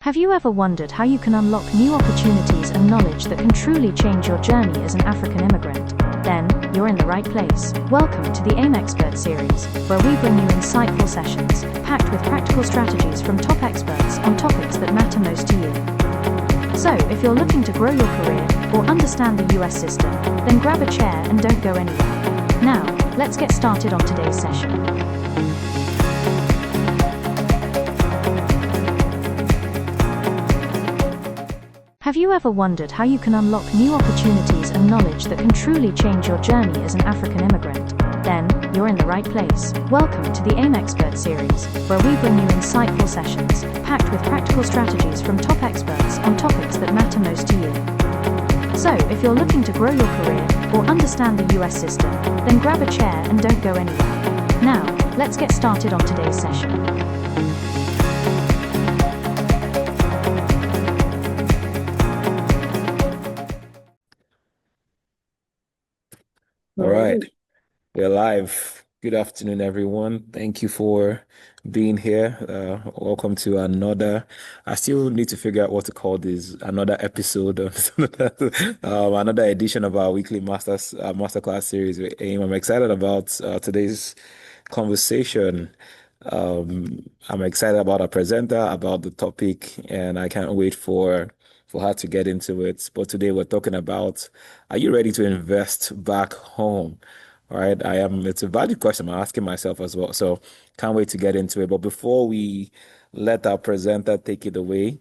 Have you ever wondered how you can unlock new opportunities and knowledge that can truly change your journey as an African immigrant? Then, you're in the right place. Welcome to the AIM Expert series, where we bring you insightful sessions, packed with practical strategies from top experts on topics that matter most to you. So, if you're looking to grow your career or understand the US system, then grab a chair and don't go anywhere. Now, let's get started on today's session. Have you ever wondered how you can unlock new opportunities and knowledge that can truly change your journey as an African immigrant? Then, you're in the right place. Welcome to the AIM Expert series, where we bring you insightful sessions, packed with practical strategies from top experts on topics that matter most to you. So, if you're looking to grow your career or understand the US system, then grab a chair and don't go anywhere. Now, let's get started on today's session. All right, we're live. Good afternoon, everyone. Thank you for being here. Welcome to another. I still need to figure out what to call this. Another episode of another edition of our weekly masterclass series with AIM. I'm excited about today's conversation. I'm excited about our presenter, about the topic, and I can't wait for her to get into it. But today we're talking about, are you ready to invest back home? All right, I am. It's a valid question I'm asking myself as well. So can't wait to get into it. But before we let our presenter take it away,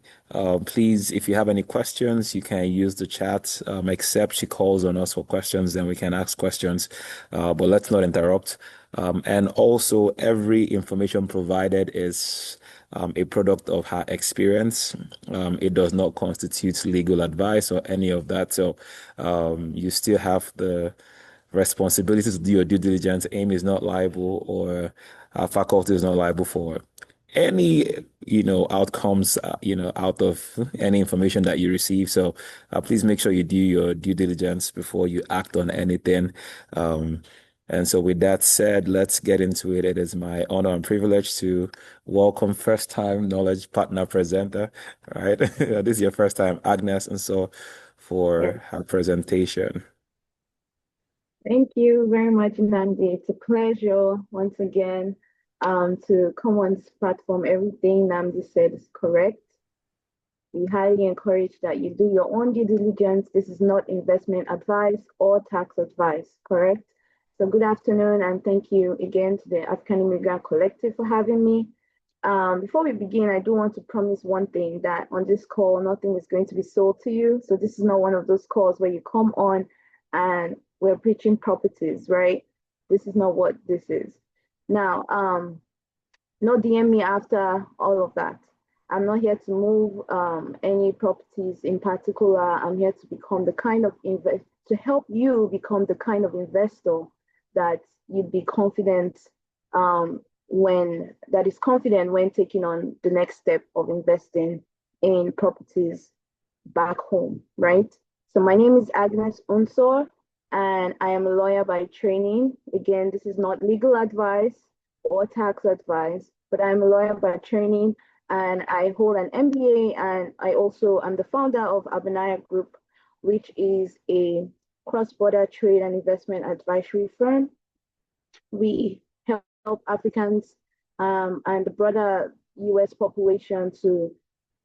please, if you have any questions, you can use the chat, except she calls on us for questions, then we can ask questions. But let's not interrupt. And also, every information provided is a product of her experience. It does not constitute legal advice or any of that. So you still have the responsibility to do your due diligence. AIM is not liable, or our faculty is not liable for any outcomes out of any information that you receive. So please make sure you do your due diligence before you act on anything. And so with that said, let's get into it. It is my honor and privilege to welcome first-time knowledge partner presenter, right? This is your first time, Agnes, and so for her presentation. Thank you very much, Nandi. It's a pleasure once again to come on this platform. Everything Nandi said is correct. We highly encourage that you do your own due diligence. This is not investment advice or tax advice, correct? So good afternoon, and thank you again to the African Immigrant Collective for having me. Before we begin, I do want to promise one thing, that on this call, nothing is going to be sold to you. So this is not one of those calls where you come on and we're preaching properties, right? This is not what this is. Now, no DM me after all of that. I'm not here to move any properties in particular. I'm here to become the kind of to help you become the kind of investor that you'd be confident when taking on the next step of investing in properties back home, right? So my name is Agnes Unsor, and I am a lawyer by training. Again, this is not legal advice or tax advice, but I'm a lawyer by training, and I hold an MBA, and I also am the founder of Abinaya Group, which is a cross-border trade and investment advisory firm. We help Africans and the broader US population to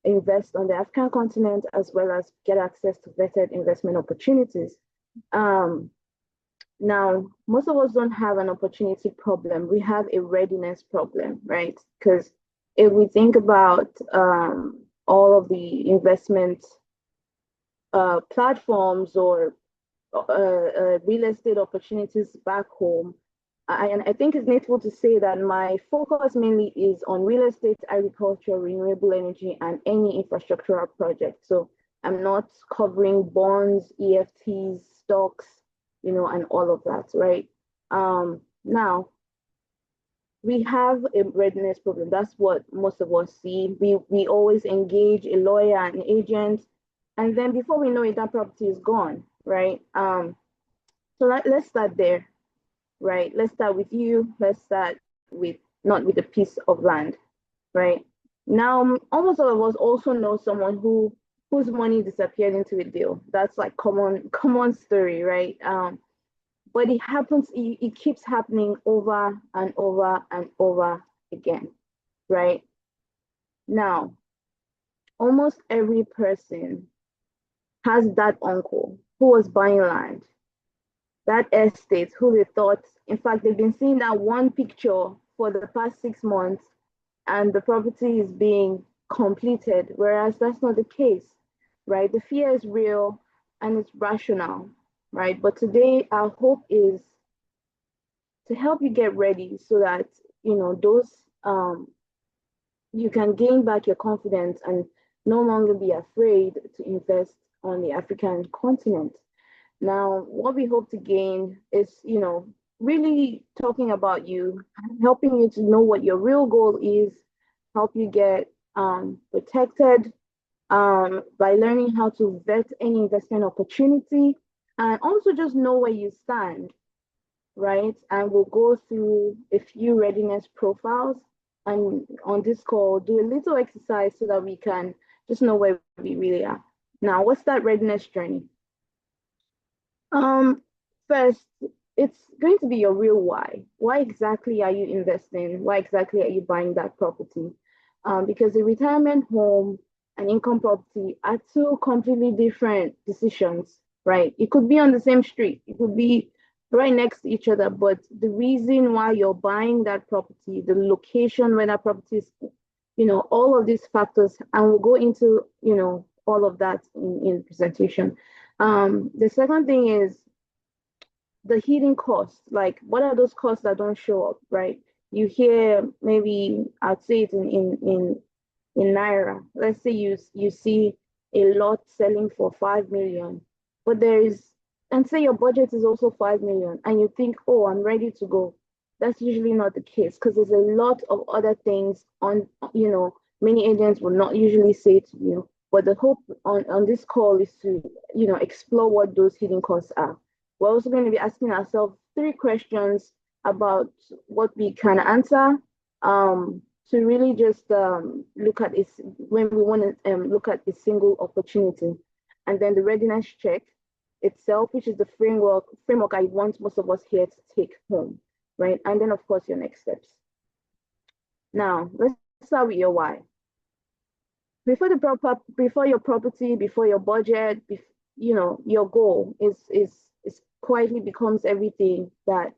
invest on the African continent, as well as get access to vetted investment opportunities. Now, most of us don't have an opportunity problem. We have a readiness problem, right? Because if we think about all of the investment platforms or real estate opportunities back home, I think it's needful to say that my focus mainly is on real estate, agriculture, renewable energy, and any infrastructural project. So I'm not covering bonds, EFTs, stocks, and all of that, right? Now, we have a readiness problem. That's what most of us see. We always engage a lawyer, an agent, and then before we know it, that property is gone, right? So let's start there, right? Let's start with you. Let's start with not with a piece of land, right? Now, almost all of us also know someone whose money disappeared into a deal. That's like common story, right? But it happens, it keeps happening over and over and over again, right? Now, almost every person has that uncle who was buying land, that estate, who they thought, in fact, they've been seeing that one picture for the past 6 months, and the property is being completed, whereas that's not the case, right? The fear is real and it's rational, right? But today, our hope is to help you get ready so that, those, you can gain back your confidence and no longer be afraid to invest on the African continent. Now, what we hope to gain is, really talking about you, helping you to know what your real goal is, help you get protected by learning how to vet any investment opportunity, and also just know where you stand, right? And we'll go through a few readiness profiles, and on this call, do a little exercise so that we can just know where we really are. Now, what's that readiness journey? Um, First, it's going to be your real why. Why exactly are you investing? Why exactly are you buying that property? Because a retirement home and income property are two completely different decisions, right? It could be on the same street, it could be right next to each other, but the reason why you're buying that property, the location where that property is, all of these factors, and we'll go into, all of that in presentation. The second thing is the hidden costs. Like, what are those costs that don't show up, right? You hear, maybe I'd say it in naira. Let's say you see a lot selling for 5 million, but and say your budget is also 5 million, and you think, oh, I'm ready to go. That's usually not the case, because there's a lot of other things many agents will not usually say to you. But the hope on this call is to, explore what those hidden costs are. We're also going to be asking ourselves 3 questions about what we can answer, to really just look at it when we want to look at a single opportunity. And then the readiness check itself, which is the framework I want most of us here to take home, right? And then, of course, your next steps. Now, let's start with your why. Before your property, before your budget, your goal is quietly becomes everything that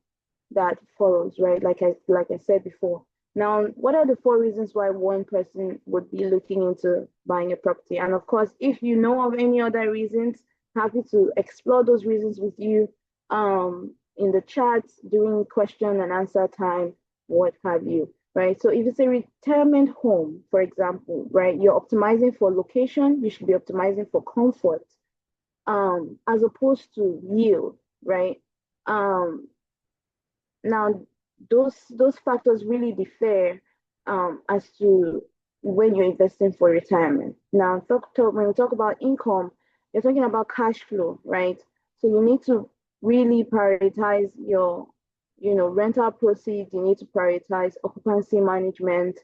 follows, right? Like I said before. Now, what are the 4 reasons why one person would be looking into buying a property? And of course, if you know of any other reasons, happy to explore those reasons with you in the chat during question and answer time, what have you, right? So if it's a retirement home, for example, right, you're optimizing for location, you should be optimizing for comfort, as opposed to yield, right? Now, those factors really differ as to when you're investing for retirement. Now, when we talk about income, you're talking about cash flow, right? So you need to really prioritize your, rental proceeds. You need to prioritize occupancy management.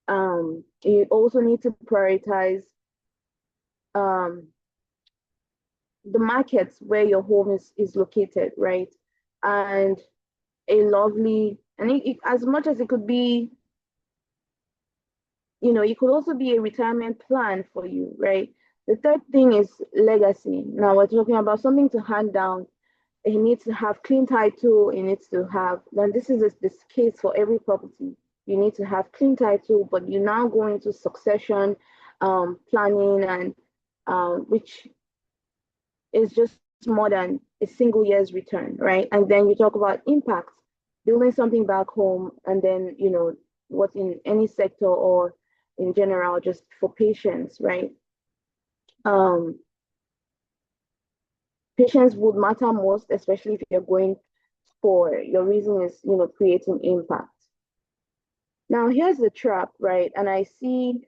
You also need to prioritize um, the markets where your home is located, right? And as much as it could be, it could also be a retirement plan for you, right? The third thing is legacy. Now we're talking about something to hand down. It needs to have clean title. It needs to have, then this is this case for every property. You need to have clean title, but you now go into succession planning, and which is just more than a single year's return, right? And then you talk about impact, building something back home, and then, what in any sector or in general, just for patients, right? Patients would matter most, especially if you're going for your reason is, creating impact. Now, here's the trap, right? And I see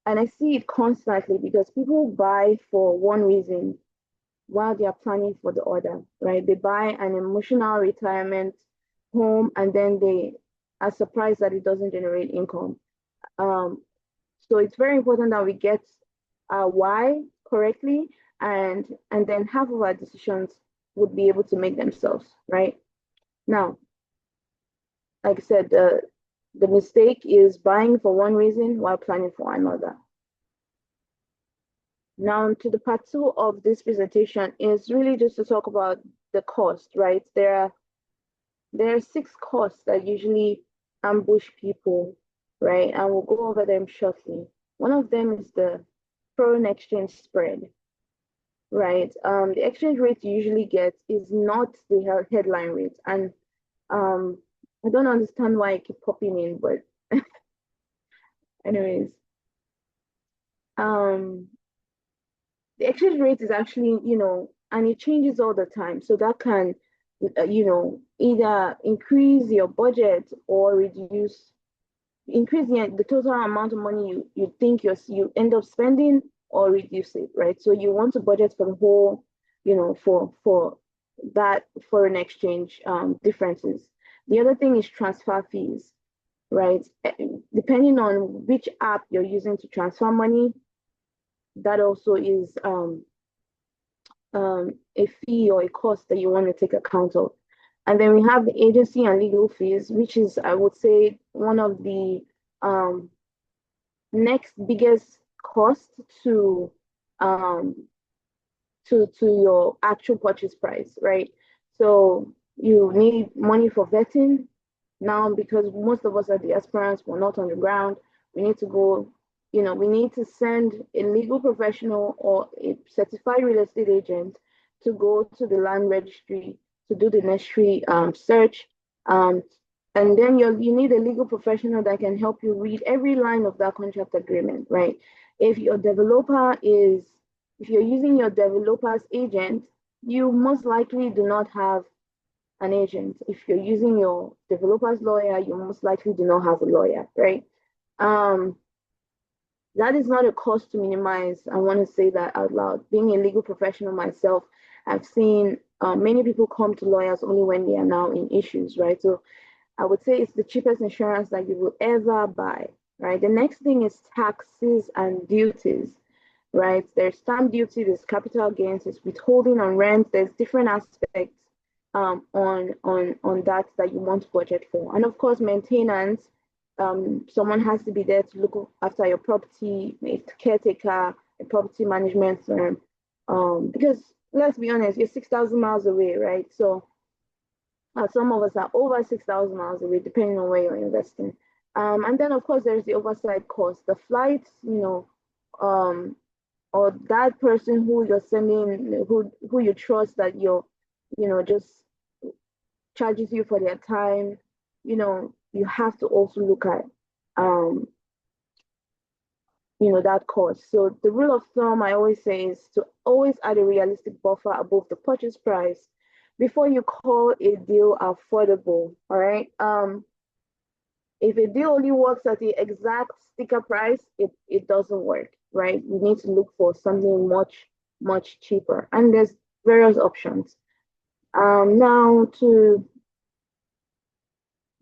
it constantly, because people buy for one reason while they are planning for the other, right? They buy an emotional retirement home, and then they are surprised that it doesn't generate income. So it's very important that we get why correctly, and then half of our decisions would be able to make themselves, right? Now, like I said, the mistake is buying for one reason while planning for another. Now, to the part two of this presentation is really just to talk about the cost, right? There are six costs that usually ambush people, right? And we'll go over them shortly. One of them is the foreign exchange spread, right? The exchange rate you usually get is not the headline rate. And I don't understand why I keep popping in, but anyways, um, the exchange rate is actually, and it changes all the time. So that can, either increase your budget or increase the total amount of money you think you end up spending, or reduce it, right? So you want to budget for the whole, for that foreign exchange differences. The other thing is transfer fees, right? Depending on which app you're using to transfer money, that also is a fee or a cost that you want to take account of. And then we have the agency and legal fees, which is, I would say, one of the um, next biggest cost um, to your actual purchase price, right? So you need money for vetting. Now, because most of us are diasporans, we're not on the ground, we need to go, we need to send a legal professional or a certified real estate agent to go to the land registry to do the necessary search. Um, and then you need a legal professional that can help you read every line of that contract agreement, right? If your developer is, if you're using your developer's agent, you most likely do not have an agent. If you're using your developer's lawyer, you most likely do not have a lawyer, right? Um, that is not a cost to minimize. I want to say that out loud. Being a legal professional myself, I've seen many people come to lawyers only when they are now in issues, right? So I would say it's the cheapest insurance that you will ever buy, right? The next thing is taxes and duties, right? There's stamp duty, there's capital gains, there's withholding on rent, there's different aspects on that you want to budget for. And of course, maintenance. Someone has to be there to look after your property, a caretaker, a property management firm. Because let's be honest, you're 6,000 miles away, right? So some of us are over 6,000 miles away, depending on where you're investing. And then, of course, there's the oversight cost, the flights, um, or that person who you're sending, who you trust that just charges you for their time. You have to also look at, um, that cost. So the rule of thumb I always say is to always add a realistic buffer above the purchase price before you call a deal affordable. All right. If a deal only works at the exact sticker price, it doesn't work, right? You need to look for something much, much cheaper. And there's various options. Now to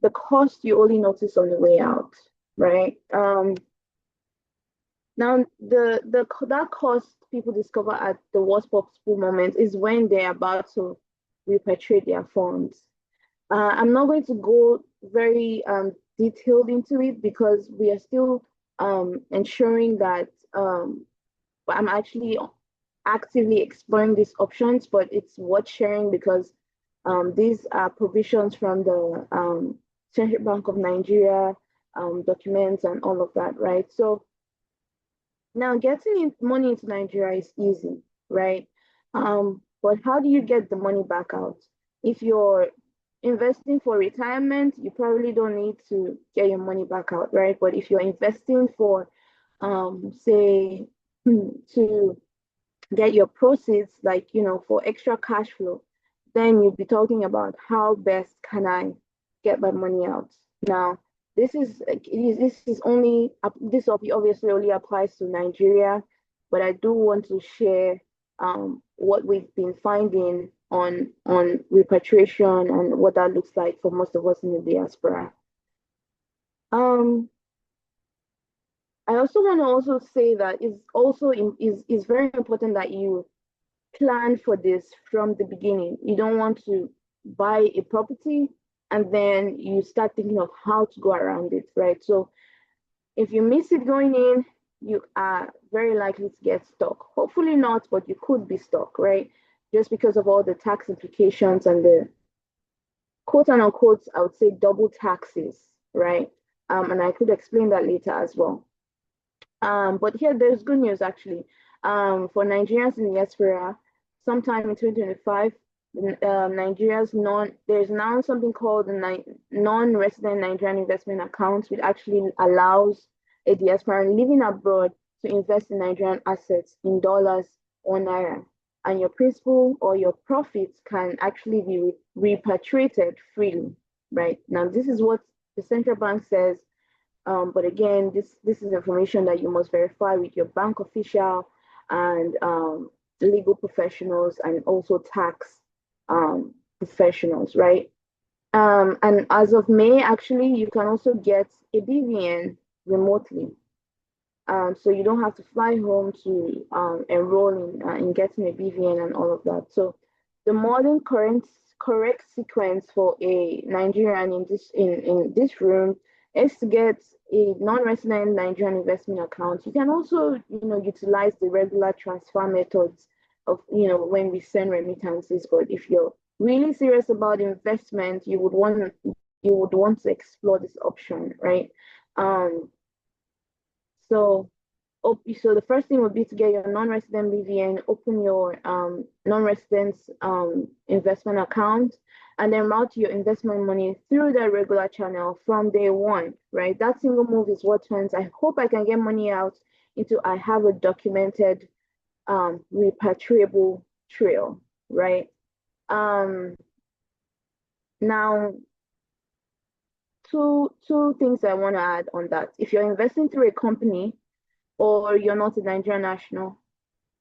the cost you only notice on the way out, right? Now that cost people discover at the worst possible moment is when they're about to repatriate their funds. I'm not going to go very detailed into it because we are still ensuring that I'm actually actively exploring these options, but it's worth sharing because these are provisions from the Central Bank of Nigeria documents and all of that, right? So now getting money into Nigeria is easy, right? But how do you get the money back out? If you're investing for retirement, you probably don't need to get your money back out, right? But if you're investing for, say, to get your proceeds, like, for extra cash flow, then you'd be talking about how best can I get my money out. Now, this obviously only applies to Nigeria, but I do want to share what we've been finding on repatriation and what that looks like for most of us in the diaspora. Um, I also want to also say that is very important that you plan for this from the beginning. You don't want to buy a property and then you start thinking of how to go around it, right? So if you miss it going in, you are very likely to get stuck. Hopefully not, but you could be stuck, right? Just because of all the tax implications and the quote and unquote, I would say double taxes, right? And I could explain that later as well. But here there's good news actually. For Nigerians in the diaspora, sometime in 2025, Nigeria's there's now something called the non-resident Nigerian investment account, which actually allows a diaspora living abroad to invest in Nigerian assets in dollars or naira. And your principal or your profits can actually be repatriated freely, right? Now, this is what the central bank says, but again, this is information that you must verify with your bank official and legal professionals and also tax professionals, right? And as of May, actually, you can also get a BVN remotely. So you don't have to fly home to enroll in getting a BVN and all of that. So the modern correct sequence for a Nigerian in this room is to get a non-resident Nigerian investment account. You can also, utilize the regular transfer methods of, when we send remittances. But if you're really serious about investment, you would want to explore this option, right? Um, so, so the first thing would be to get your non-resident BVN, open your non-resident investment account, and then route your investment money through the regular channel from day one, right? That single move is what turns, I hope I can get money out, into I have a documented repatriable trail, right? Um, Now, two things I want to add on that. If you're investing through a company, or you're not a Nigerian national,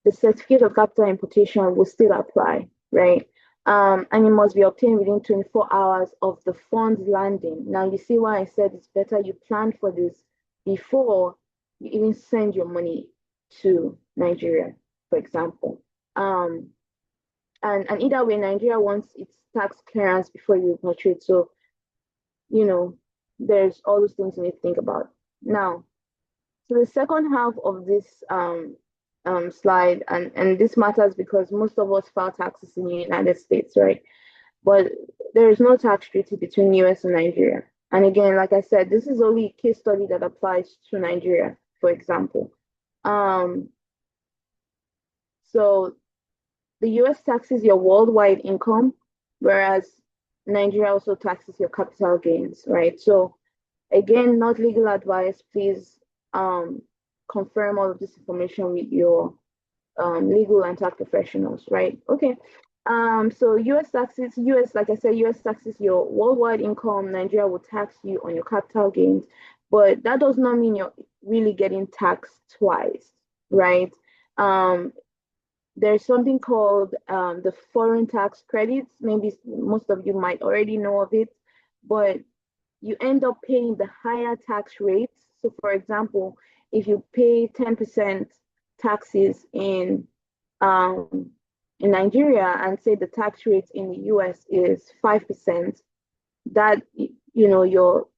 the certificate of capital importation will still apply, right? And it must be obtained within 24 hours of the funds landing. Now, you see why I said it's better you plan for this before you even send your money to Nigeria, for example. And either way, Nigeria wants its tax clearance before you repatriate. So, there's all those things you need to think about. Now, so the second half of this slide, and this matters because most of us file taxes in the United States, right? But there is no tax treaty between US and Nigeria. And again, like I said, this is only a case study that applies to Nigeria, for example. So the US taxes your worldwide income, whereas Nigeria also taxes your capital gains, right? So again, not legal advice. Please confirm all of this information with your legal and tax professionals, right? Okay. So US taxes, like I said, US taxes your worldwide income. Nigeria will tax you on your capital gains, but that does not mean you're really getting taxed twice, right? There's something called the foreign tax credits. Maybe most of you might already know of it, but you end up paying the higher tax rates. So, for example, if you pay 10% taxes in Nigeria and say the tax rate in the US is 5%, that your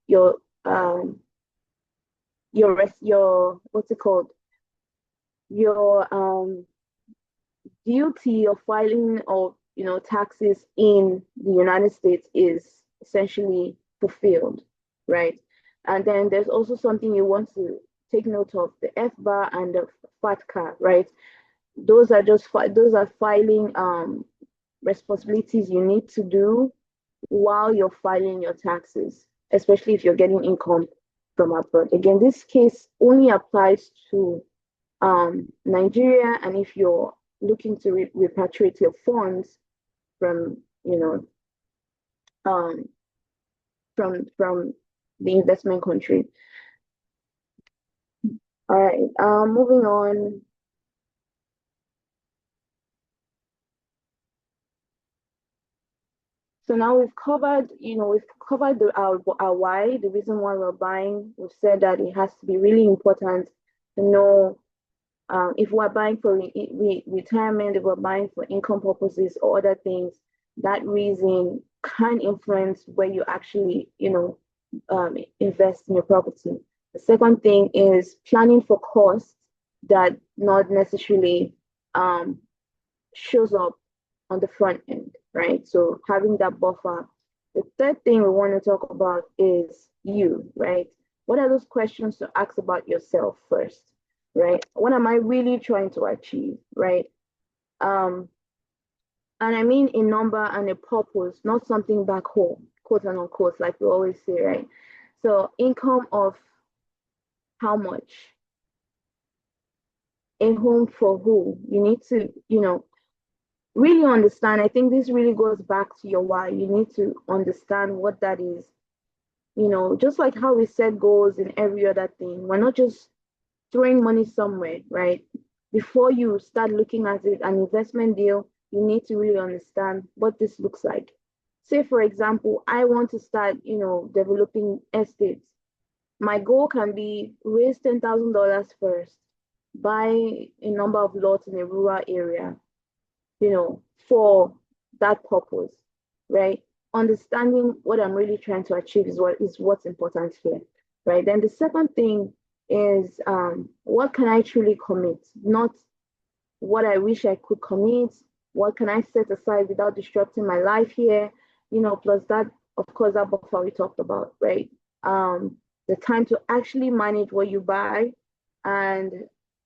what's it called? Your duty of filing of taxes in the United States is essentially fulfilled, right? And then there's also something you want to take note of: the FBAR and the FATCA, right? Those are filing responsibilities you need to do while you're filing your taxes, especially if you're getting income from abroad. Again, this case only applies to Nigeria, and if you're looking to repatriate your funds from um, from the investment country. All right, moving on. So now we've covered our why, the reason why we're buying. We've said that it has to be really important to know if we're buying for retirement, if we're buying for income purposes or other things, that reason can influence where you actually, invest in your property. The second thing is planning for costs that not necessarily shows up on the front end, right? So having that buffer. The third thing we want to talk about is you, right? What are those questions to ask about yourself first, right? What am I really trying to achieve, right? Um, and I mean a number and a purpose, not something back home, quote and unquote, like we always say, right? So income of how much? A home for who? You need to, really understand. I think this really goes back to your why. You need to understand what that is. Just like how we set goals in every other thing, we're not just throwing money somewhere, right? Before you start looking at it, an investment deal, you need to really understand what this looks like. Say, for example, I want to start, developing estates. My goal can be raise $10,000 first, buy a number of lots in a rural area, for that purpose, right? Understanding what I'm really trying to achieve is what's important here, right? Then the second thing is what can I truly commit, not what I wish I could commit, what can I set aside without disrupting my life here, plus that, of course, that buffer we talked about, right? The time to actually manage what you buy, and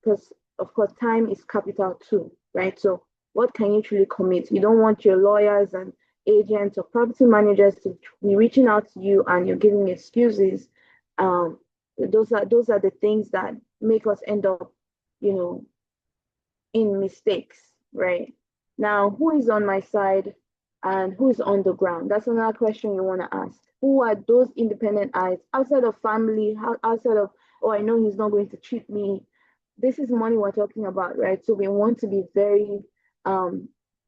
because, of course, time is capital too, right? So what can you truly commit? You don't want your lawyers and agents or property managers to be reaching out to you and you're giving excuses. Um, those are the things that make us end up, you know, in mistakes, right? Now, who is on my side and who is on the ground? That's another question you want to ask. Who are those independent eyes outside of family, outside of, oh, I know he's not going to cheat me. This is money we're talking about, right? So we want to be very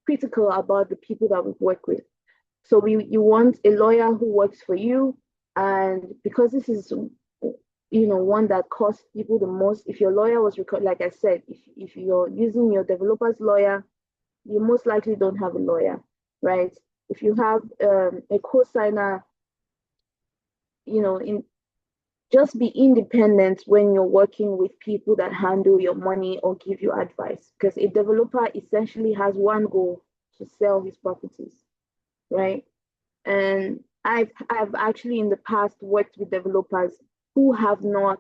critical about the people that we work with. So you want a lawyer who works for you, and because this is one that costs people the most. If your lawyer was like I said, if you're using your developer's lawyer, you most likely don't have a lawyer, right? If you have a co-signer, in just be independent when you're working with people that handle your money or give you advice, because a developer essentially has one goal: to sell his properties, right? And I've actually in the past worked with developers who have not,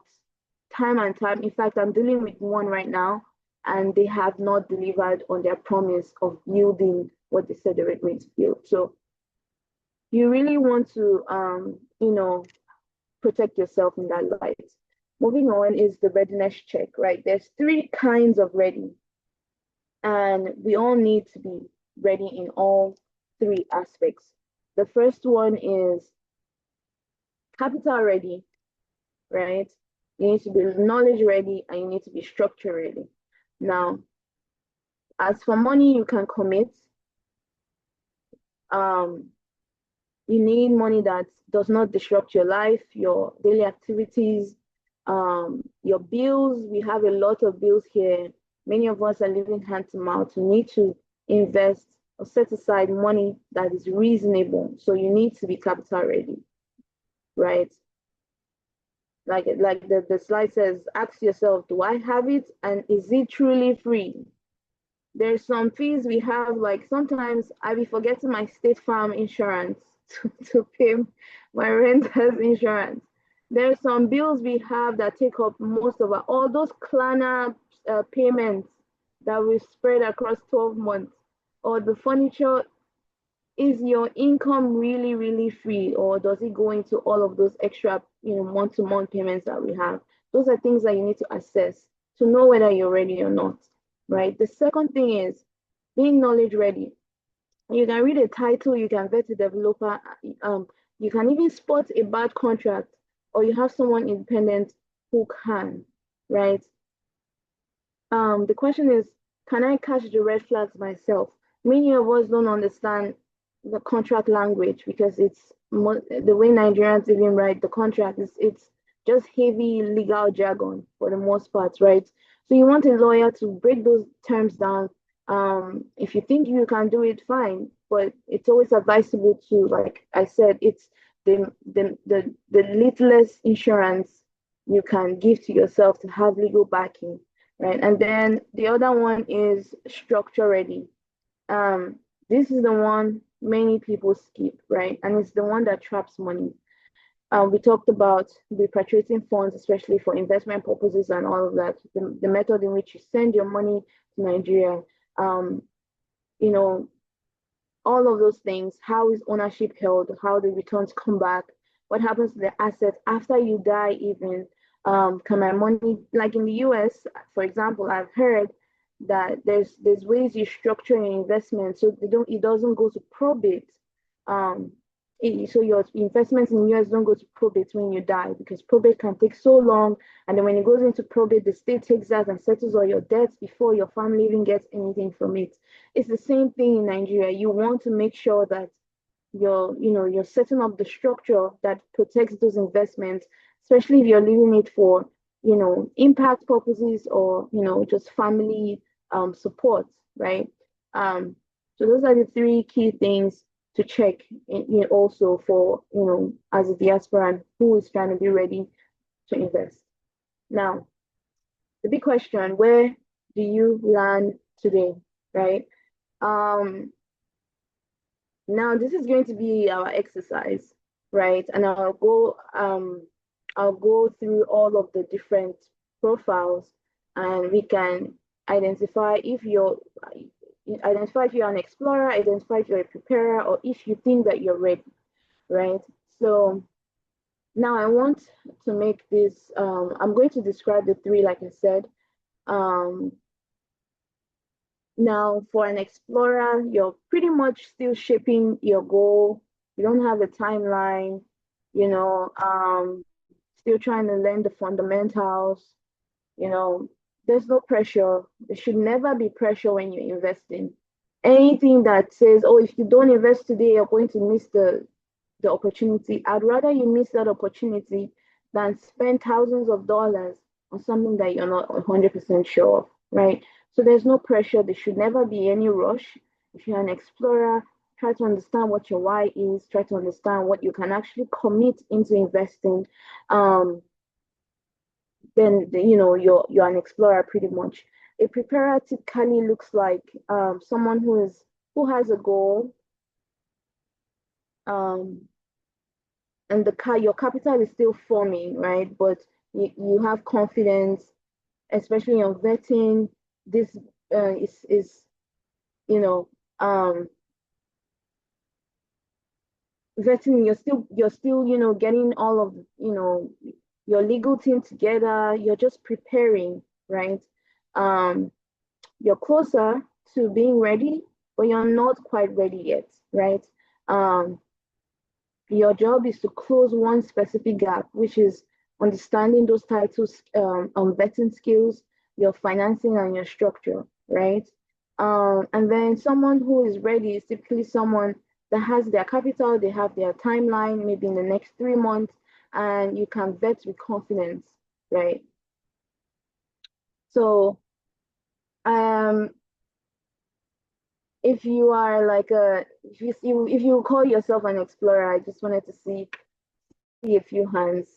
time and time. In fact, I'm dealing with one right now, and they have not delivered on their promise of yielding what they said they were going to yield. So you really want to, protect yourself in that light. Moving on is the readiness check, right? There's three kinds of ready, and we all need to be ready in all three aspects. The first one is capital ready, right? You need to be knowledge ready and you need to be structure ready. Now, as for money, you can commit. Um, you need money that does not disrupt your life, your daily activities, your bills. We have a lot of bills here. Many of us are living hand to mouth. You need to invest or set aside money that is reasonable. So you need to be capital ready, right? Like the slide says, ask yourself, do I have it and is it truly free? There's some fees we have, like sometimes I be forgetting my State Farm insurance to pay my renter's insurance. There's some bills we have that take up most of all those Klarna payments that we spread across 12 months, or the furniture. Is your income really, really free, or does it go into all of those extra, month-to-month payments that we have? Those are things that you need to assess to know whether you're ready or not, right? The second thing is being knowledge ready. You can read a title, you can vet a developer, you can even spot a bad contract, or you have someone independent who can, right? The question is, can I catch the red flags myself? Many of us don't understand the contract language because it's the way Nigerians even write the contract is just heavy legal jargon for the most part, right? So you want a lawyer to break those terms down. If you think you can do it, fine, but it's always advisable to, like I said, it's the littlest insurance you can give to yourself to have legal backing, right? And then the other one is structure ready. Um, this is the one many people skip, right? And it's the one that traps money. We talked about repatriating funds, especially for investment purposes and all of that. The method in which you send your money to Nigeria, um, you know, all of those things. How is ownership held? How the returns come back? What happens to the assets after you die? Even can my money, like in the U.S., for example, I've heard that there's ways you structure your investment so it doesn't go to probate. Um, so your investments in the US don't go to probate when you die because probate can take so long. And then when it goes into probate, the state takes that and settles all your debts before your family even gets anything from it. It's the same thing in Nigeria. You want to make sure that you're setting up the structure that protects those investments, especially if you're leaving it for, impact purposes or, just family support, right? Um, so those are the three key things to check also for, as a diaspora who is trying to be ready to invest. Now, the big question, where do you land today, right? Um, Now this is going to be our exercise, right? And I'll go through all of the different profiles and we can identify if you're identify if you're an explorer, identify if you're a preparer, or if you think that you're ready, right? So now I want to make this I'm going to describe the three, like I said. Um, Now, for an explorer, you're pretty much still shaping your goal. You don't have a timeline, still trying to learn the fundamentals. You know, there's no pressure. There should never be pressure when you're investing. Anything that says, oh, if you don't invest today, you're going to miss the opportunity. I'd rather you miss that opportunity than spend thousands of dollars on something that you're not 100% sure of, right? So there's no pressure. There should never be any rush. If you're an explorer, try to understand what your why is, try to understand what you can actually commit into investing. Then you're an explorer pretty much. A preparer typically looks like someone who has a goal, um, and your capital is still forming, right? But you have confidence, especially on vetting. This is you know um vetting. You're still getting all of your legal team together. You're just preparing, right? um you're closer to being ready, but you're not quite ready yet, right? um Your job is to close one specific gap, which is understanding those titles, on vetting skills, your financing, and your structure, right? And then someone who is ready is typically someone that has their capital, they have their timeline, maybe in the next 3 months, and you can vet with confidence, right? So, um, if you are like if you call yourself an explorer, I just wanted to see a few hands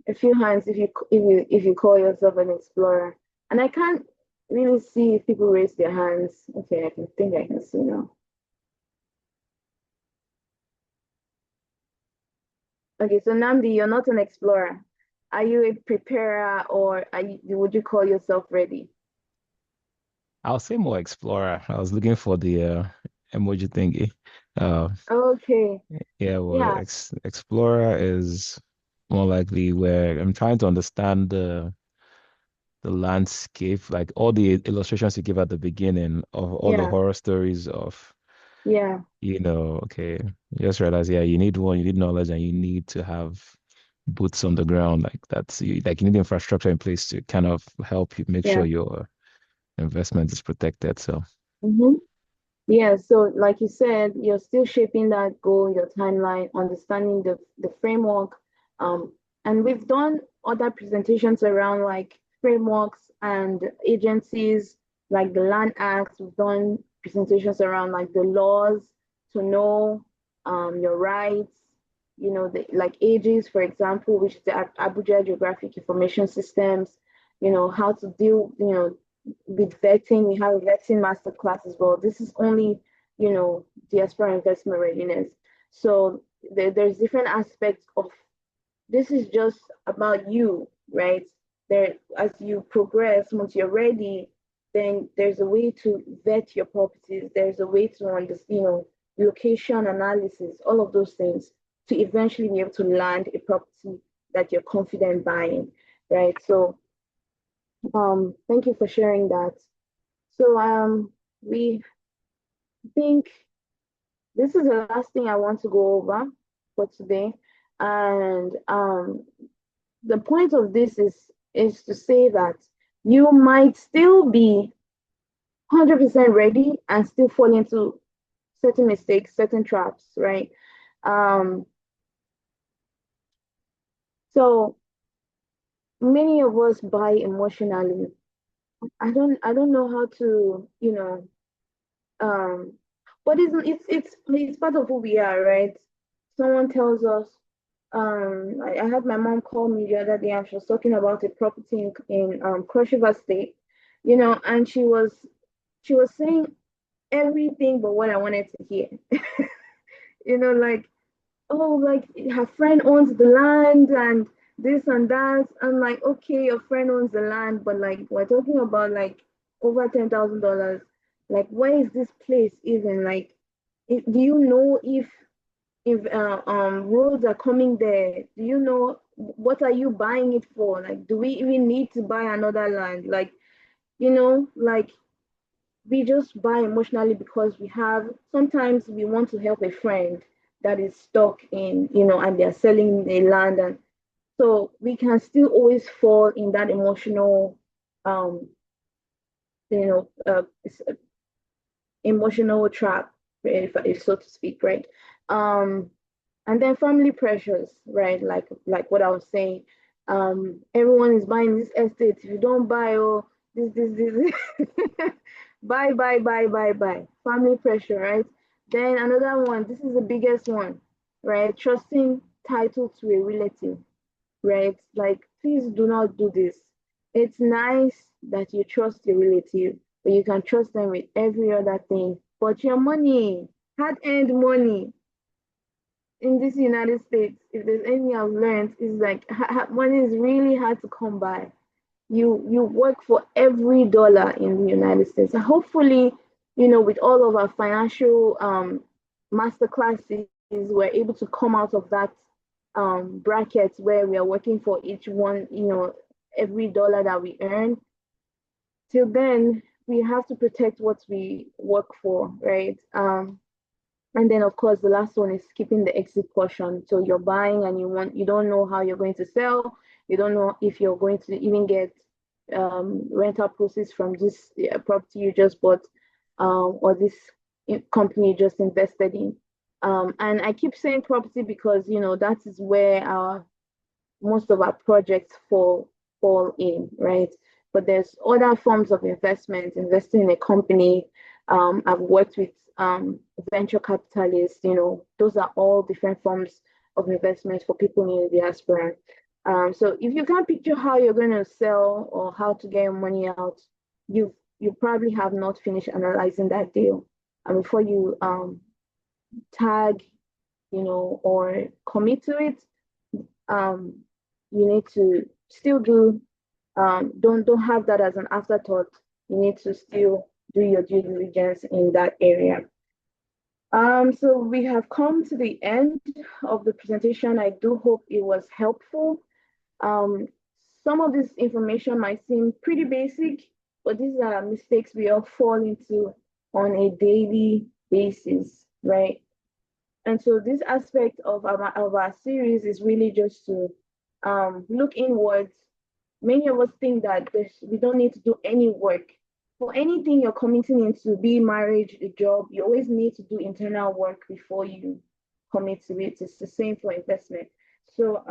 if you call yourself an explorer. And I can't really see if people raise their hands. Okay, I can see now. Okay, so Namdi, you're not an explorer. Are you a preparer or would you call yourself ready? I'll say more explorer. I was looking for the emoji thingy. Uh, Okay. yeah, well, Yeah, explorer is more likely where I'm trying to understand the landscape, like all the illustrations you give at the beginning of all the yeah, horror stories of, yeah, okay, just realize, yeah, you need knowledge and you need to have boots on the ground. Like like you need infrastructure in place to kind of help you make yeah. sure your investment is protected. So, Mm-hmm. Yeah, so like you said, you're still shaping that goal, your timeline, understanding the framework, And we've done other presentations around like frameworks and agencies like the Land Act. We've done presentations around like the laws to know your rights, like ages, for example, which is the Abuja Geographic Information Systems, how to deal, with vetting. We have a vetting masterclass as well. This is only, diaspora investment readiness. So there's different aspects of this is just about you, right? There, as you progress, once you're ready, then there's a way to vet your properties. There's a way to understand, location analysis, all of those things to eventually be able to land a property that you're confident buying, right? So, thank you for sharing that. So, we think this is the last thing I want to go over for today, and the point of this is to say that you might still be 100% ready and still fall into certain mistakes, certain traps, right? Um, so many of us buy emotionally. I don't know how to, but it's part of who we are, right? Someone tells us, I had my mom call me the other day and she was talking about a property in Cross River State, and she was saying everything but what I wanted to hear. Like, oh, like her friend owns the land and this and that. I'm like, okay, your friend owns the land, but like we're talking about like over $10,000. Like, where is this place even? Like, do you know if roads are coming there? Do you know what are you buying it for? Like, do we even need to buy another land? Like, like we just buy emotionally because sometimes we want to help a friend that is stuck in, and they're selling the land. And so we can still always fall in that emotional, um, you know, uh, emotional trap, if so to speak, right? Um, and then family pressures, right? Like what I was saying. Everyone is buying this estate. If you don't buy, oh, this, buy. Family pressure, right? Then another one. This is the biggest one, right? Trusting title to a relative, right? Like, please do not do this. It's nice that you trust your relative, but you can trust them with every other thing. But your money, hard-earned money in this United States, if there's anything I've learned, is like money is really hard to come by. You work for every dollar in the United States. And hopefully, with all of our financial master classes, we're able to come out of that bracket where we are working for each one, every dollar that we earn. Till then, we have to protect what we work for, right? And then of course the last one is keeping the exit portion. So you're buying and you don't know how you're going to sell. You don't know if you're going to even get rental proceeds from this property you just bought, or this company you just invested in. And I keep saying property because that is where most of our projects fall in, right? But there's other forms of investment, investing in a company. I've worked with venture capitalists, those are all different forms of investment for people in the diaspora. So if you can't picture how you're going to sell or how to get your money out, you probably have not finished analyzing that deal. And before you tag, or commit to it, um, you need to still don't have that as an afterthought. You need to still do your due diligence in that area. So we have come to the end of the presentation. I do hope it was helpful. Um, some of this information might seem pretty basic, but these are mistakes we all fall into on a daily basis, right? And so this aspect of our series is really just to look inwards. Many of us think that we don't need to do any work. For anything you're committing into, be marriage, a job, you always need to do internal work before you commit to it. It's the same for investment. So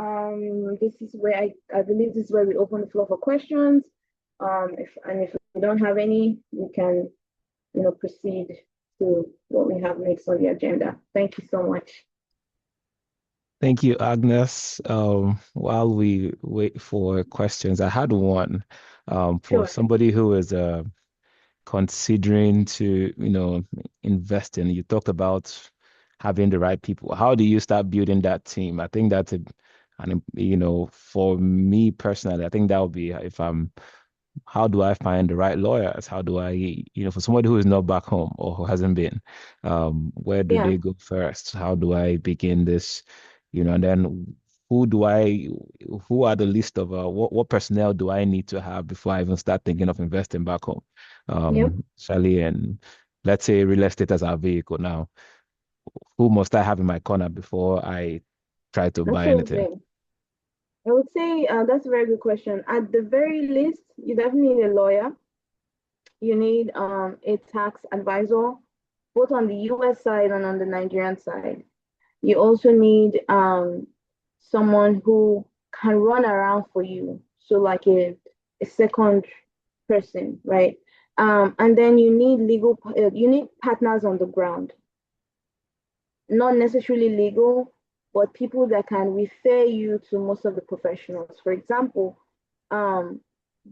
this is where I believe this is where we open the floor for questions. If we don't have any, we can, proceed to what we have next on the agenda. Thank you so much. Thank you, Agnes. While we wait for questions, I had one for Sure. somebody who is considering to, invest in. You talked about having the right people. How do you start building that team? I think that's for me personally, I think that would be if I'm how do I find the right lawyers? How do I, for somebody who is not back home or who hasn't been, where do Yeah. they go first? How do I begin this? And then who do I, who are the list of what personnel do I need to have before I even start thinking of investing back home? Yep. Especially in, let's say, real estate as our vehicle now. Who must I have in my corner before I try to buy anything? Absolutely. I would say that's a very good question. At the very least, you definitely need a lawyer. You need a tax advisor, both on the US side and on the Nigerian side. You also need someone who can run around for you. So like a second person, right? And then you need partners on the ground, not necessarily legal, but people that can refer you to most of the professionals. For example, um,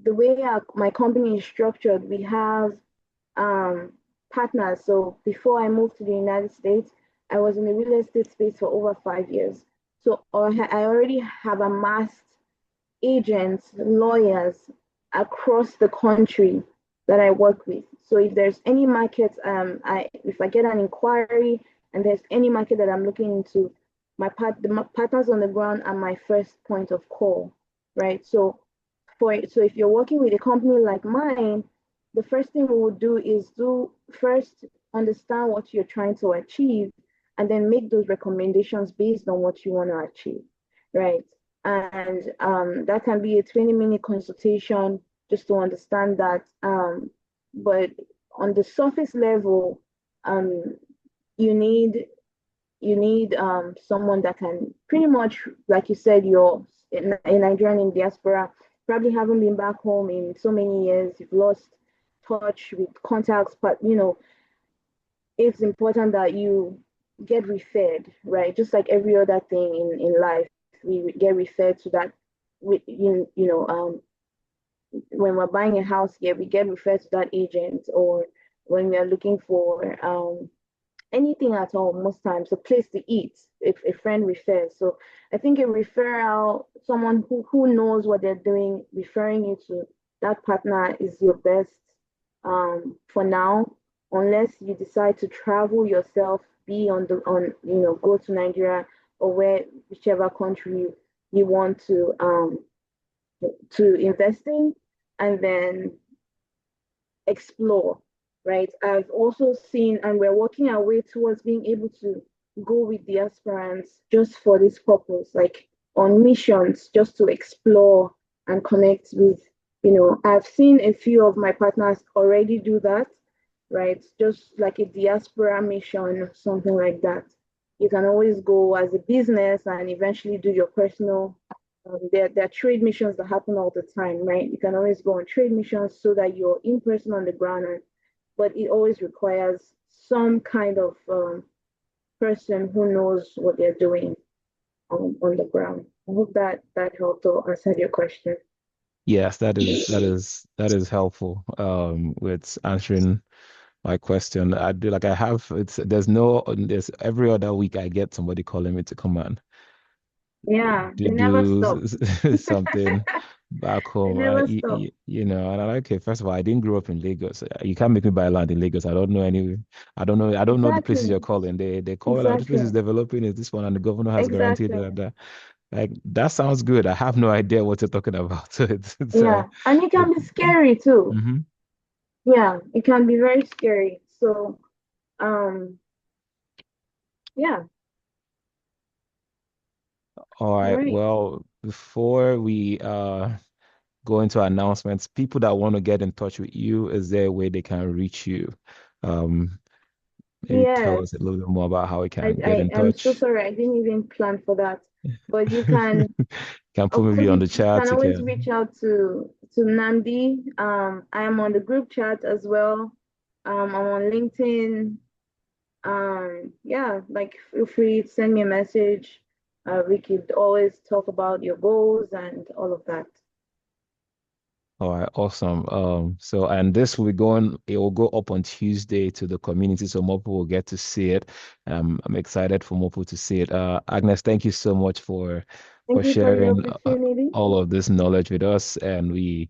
the way my company is structured, we have um, partners. So before I moved to the United States, I was in the real estate space for over 5 years. So I already have amassed agents, lawyers across the country that I work with. So if there's any market, if I get an inquiry and there's any market that I'm looking into, the partners on the ground are my first point of call, right? So if you're working with a company like mine, the first thing we would do is first understand what you're trying to achieve, and then make those recommendations based on what you want to achieve, right? And that can be a 20-minute consultation just to understand that. But on the surface level, um, you need someone that can pretty much, like you said, you're a Nigerian in diaspora, probably haven't been back home in so many years, you've lost touch with contacts, but it's important that you get referred, right? Just like every other thing in life, we get referred to that. When we're buying a house here, we get referred to that agent, or when we are looking for anything at all, most times a place to eat if a friend refers. So I think a referral, someone who knows what they're doing, referring you to that partner is your best for now, unless you decide to travel yourself, be go to Nigeria or whichever country you want to invest in, and then explore, right? I've also seen, and we're working our way towards being able to go with the aspirants just for this purpose, like on missions, just to explore and connect with, I've seen a few of my partners already do that, right? Just like a diaspora mission, something like that. You can always go as a business and eventually do your personal. There are trade missions that happen all the time, right? You can always go on trade missions so that you're in person on the ground, but it always requires some kind of person who knows what they're doing on the ground. I hope that helped to answer your question. Yes, that is helpful with answering my question. I do like I have it's there's every other week I get somebody calling me to come and Yeah, to they never do stop. something back They home. never stop. And I'm like, okay, first of all, I didn't grow up in Lagos. You can't make me buy land in Lagos. I don't know the places you're Exactly. calling. They call like this place is Exactly. developing, is this one, and the governor has guaranteed Exactly. that. Like that sounds good. I have no idea what you're talking about. So Yeah. And it can it's be scary too. mhm. Yeah, it can be very scary. So, um, yeah. All All right. right. Well, before we go into announcements, people that want to get in touch with you, is there a way they can reach you? Um, maybe tell us Yes. a little bit more about how we I, can get I in am so touch. sorry. I didn't even plan for that. But you can, Can put of maybe course, on the you can chat. You always can. reach out to Namdi. I am on the group chat as well. I'm on LinkedIn. Yeah, like feel free to send me a message. We could always talk about your goals and all of that. All right, awesome. So and this will be going, it will go up on Tuesday to the community, so more people will get to see it. I'm excited for more people to see it. Agnes, thank you so much for Thank you for the sharing opportunity. all of this knowledge with us, and we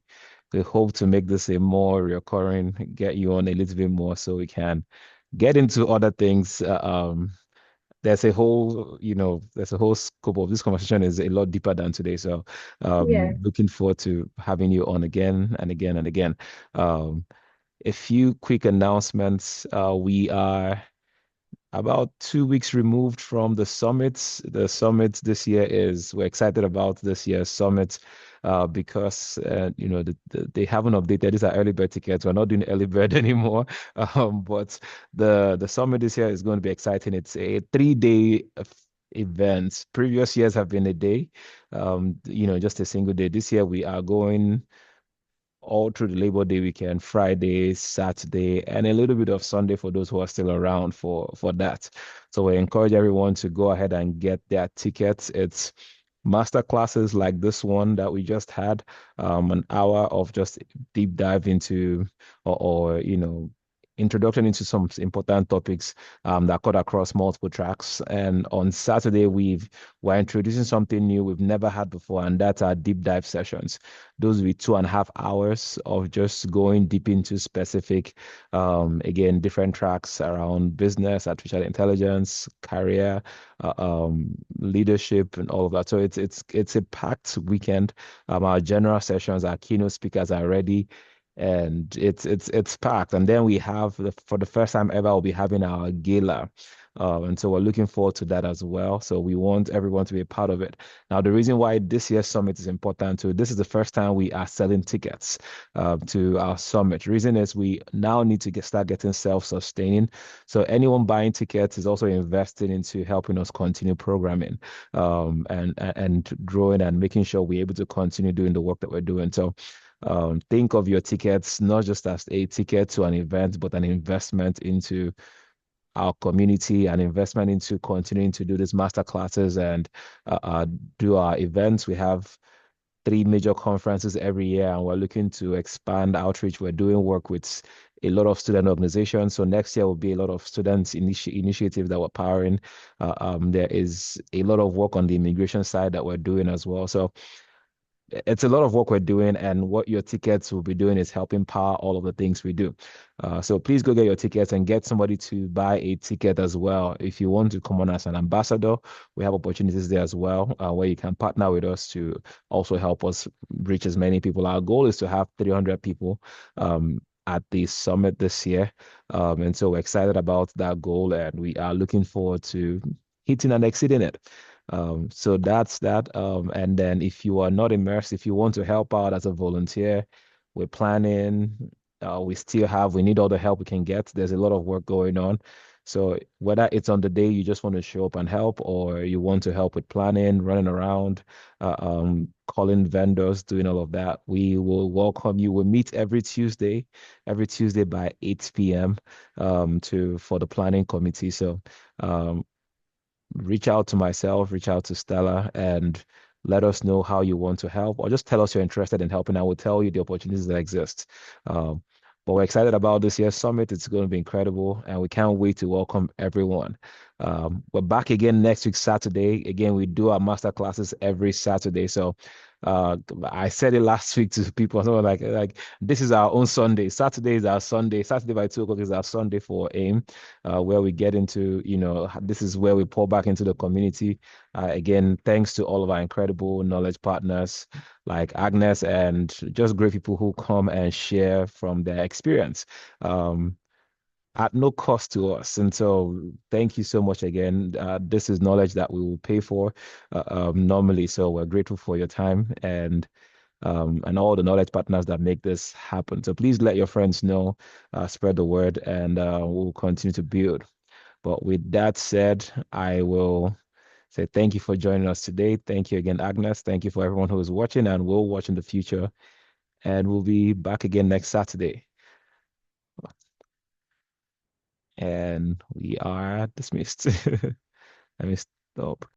hope to make this a more recurring, get you on a little bit more, so we can get into other things. There's a whole, there's a whole scope of this conversation is a lot deeper than today. So Yes. looking forward to having you on again and again and again. Um, a few quick announcements. We are about 2 weeks removed from the summits. The summit this year we're excited about this year's summit because they haven't updated. These are early bird tickets. We're not doing early bird anymore. But the summit this year is going to be exciting. It's a 3-day event. Previous years have been a day, just a single day. This year we are going all through the Labor Day weekend, Friday, Saturday, and a little bit of Sunday for those who are still around for that. So we encourage everyone to go ahead and get their tickets. It's master classes like this one that we just had, an hour of just deep dive into or introduction into some important topics that cut across multiple tracks. And on Saturday, we're introducing something new we've never had before, and that's our deep dive sessions. Those will be 2.5 hours of just going deep into specific, again, different tracks around business, artificial intelligence, career, leadership, and all of that. So it's a packed weekend. Our general sessions, our keynote speakers are ready, and it's packed. And then we have for the first time ever, we'll be having our gala. And so we're looking forward to that as well. So we want everyone to be a part of it. Now, the reason why this year's summit is important too, this is the first time we are selling tickets to our summit. The reason is we now need to start getting self-sustaining. So anyone buying tickets is also investing into helping us continue programming and growing and making sure we're able to continue doing the work that we're doing. So think of your tickets not just as a ticket to an event, but an investment into our community, an investment into continuing to do these master classes and do our events. We have 3 major conferences every year, and we're looking to expand outreach. We're doing work with a lot of student organizations. So next year will be a lot of students initiatives that we're powering. There is a lot of work on the immigration side that we're doing as well. So it's a lot of work we're doing, and what your tickets will be doing is helping power all of the things we do. So please go get your tickets and get somebody to buy a ticket as well. If you want to come on as an ambassador, we have opportunities there as well, where you can partner with us to also help us reach as many people. Our goal is to have 300 people at the summit this year. And so we're excited about that goal, and we are looking forward to hitting and exceeding it. So that's that. And then if you are not immersed, if you want to help out as a volunteer, we're planning. We need all the help we can get. There's a lot of work going on. So whether it's on the day you just want to show up and help, or you want to help with planning, running around, calling vendors, doing all of that, we will welcome you. We'll meet every Tuesday by 8 p.m. For the planning committee. So reach out to myself, reach out to Stella, and let us know how you want to help, or just tell us you're interested in helping. I will tell you the opportunities that exist. Um, but we're excited about this year's summit. It's going to be incredible, and we can't wait to welcome everyone. We're back again next week, Saturday. Again, we do our master classes every Saturday. So I said it last week to people, so like this is our own Sunday. Saturday is our Sunday. Saturday by 2 o'clock is our Sunday for AIM, where we get into, this is where we pour back into the community. Again, thanks to all of our incredible knowledge partners like Agnes, and just great people who come and share from their experience. At no cost to us. And so thank you so much again. This is knowledge that we will pay for normally. So we're grateful for your time and all the knowledge partners that make this happen. So please let your friends know, spread the word, and we'll continue to build. But with that said, I will say thank you for joining us today. Thank you again, Agnes. Thank you for everyone who is watching and will watch in the future. And we'll be back again next Saturday. And we are dismissed. Let me stop.